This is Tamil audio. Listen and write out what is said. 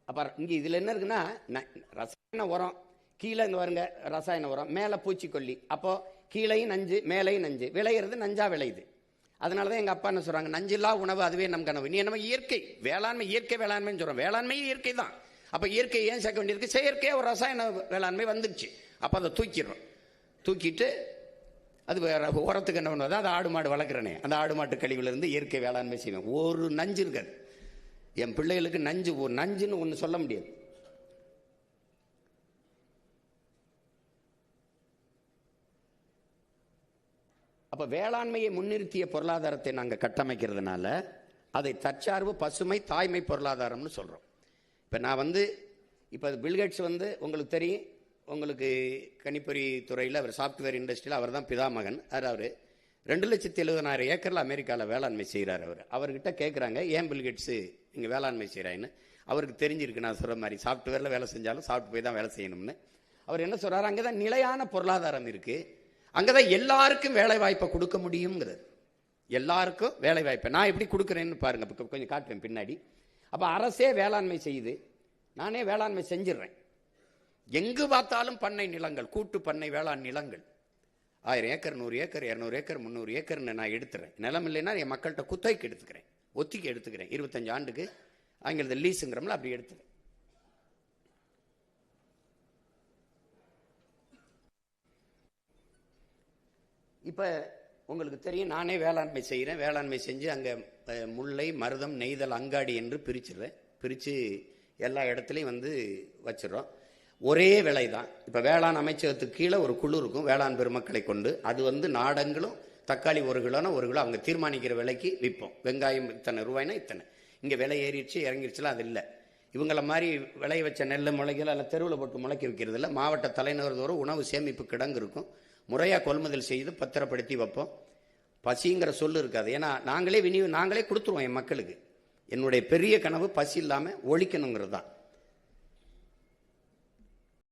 அப்போ இங்கே இதில் என்ன இருக்குன்னா, ரசாயன உரம் கீழே இங்கே வருங்க, ரசாயன உரம் மேலே பூச்சிக்கொல்லி, அப்போ கீழையும் நஞ்சு மேலையும் நஞ்சு, விளையிறது நஞ்சா விளையுது. அதனால தான் எங்கள் அப்பா என்ன சொல்கிறாங்க, நஞ்சில்லா உணவு அதுவே நம் கனவு. நீ என்ன இயற்கை வேளாண்மை, இயற்கை வேளாண்மைன்னு சொல்கிறோம். வேளாண்மையும் இயற்கை தான். அப்போ இயற்கை ஏன் சேர்க்க வேண்டியிருக்கு? செயற்கையாக ஒரு ரசாயன வேளாண்மை வந்துடுச்சு. அப்போ அதை தூக்கிட்டு அது வேற உரத்துக்கு என்ன பண்ணுவது, அது ஆடு மாடு வளர்க்குறனே, அந்த ஆடு மாட்டு கழிவுலேருந்து இயற்கை வேளாண்மை செய்வேன். ஒரு நஞ்சு இருக்காது. என் பிள்ளைகளுக்கு நஞ்சுன்னு ஒன்று சொல்ல முடியாது. அப்போ வேளாண்மையை முன்னிறுத்திய பொருளாதாரத்தை நாங்கள் கட்டமைக்கிறதுனால அதை தற்சார்பு பசுமை தாய்மை பொருளாதாரம்னு சொல்கிறோம். இப்போ நான் இப்போ பில்கேட்ஸ் உங்களுக்கு தெரியும், உங்களுக்கு கணிப்பொறி துறையில் அவர் சாஃப்ட்வேர் இண்டஸ்ட்ரியில் அவர் தான் பிதாமகன். அவர் 2,70,000 ஏக்கரில் அமெரிக்காவில் வேளாண்மை செய்கிறார். அவர்கிட்ட கேட்குறாங்க, ஏன் பில்கேட்ஸு இங்கே வேளாண்மை செய்கிறான்னு. அவருக்கு தெரிஞ்சிருக்கு, நான் சொல்கிற மாதிரி சாஃப்ட்வேரில் வேலை செஞ்சாலும் சாஃப்ட் போய் தான் வேலை செய்யணும்னு. அவர் என்ன சொல்கிறார், அங்கே தான் நிலையான பொருளாதாரம் இருக்குது, அங்கே தான் எல்லாருக்கும் வேலை வாய்ப்பை கொடுக்க முடியுங்கிறது. எல்லாருக்கும் வேலை வாய்ப்பை நான் எப்படி கொடுக்குறேன்னு பாருங்க, கொஞ்சம் காட்டுவேன் பின்னாடி. அப்போ அரசே வேளாண்மை செய்யுது, நானே வேளாண்மை செஞ்சிடறேன். எங்கு பார்த்தாலும் பண்ணை நிலங்கள், கூட்டு பண்ணை வேளாண் நிலங்கள் 1000 ஏக்கர் 100 ஏக்கர் 200 ஏக்கர் 300 ஏக்கர்னு நான் எடுத்துறேன். நிலம் இல்லைன்னா என் மக்கள்கிட்ட குத்தகைக்கு எடுத்துக்கிறேன், ஒத்திக்கு எடுத்துக்கிறேன். 25 ஆண்டுக்கு ஆங்கிலத்தில் லீஸுங்கிறோம்ல, அப்படி எடுத்துக்கிறேன். இப்போ உங்களுக்கு தெரியும், நானே வேளாண்மை செய்கிறேன். வேளாண்மை செஞ்சு அங்கே முல்லை மருதம் நெய்தல் அங்காடி என்று பிரித்து எல்லா இடத்துலையும் வச்சிடறோம். ஒரே விலை தான். இப்போ வேளாண் அமைச்சகத்துக்கு கீழே ஒரு குழு இருக்கும், வேளாண் பெருமக்களை கொண்டு. அது நாடங்களும் தக்காளி 1 கிலோனா 1 கிலோ அவங்க தீர்மானிக்கிற விலைக்கு விற்போம். வெங்காயம் இத்தனை ரூபாய்னா இத்தனை. இங்கே விலை ஏறிடுச்சு இறங்கிடுச்சுலாம் அது இல்லை. இவங்களை மாதிரி விளைய வச்ச நெல் முளைகள் எல்லாம் தெருவில் போட்டு முளைக்க வைக்கிறது இல்லை. மாவட்ட தலைநகர் தோறும் உணவு சேமிப்பு கிடங்கு இருக்கும், முறையாக கொள்முதல் செய்து பத்திரப்படுத்தி வைப்போம். பசிங்கிற சொல்லு இருக்காது. ஏன்னா நாங்களே கொடுத்துருவோம் என் மக்களுக்கு. என்னுடைய பெரிய கனவு பசி இல்லாமல் ஒழிக்கணுங்கிறது தான்.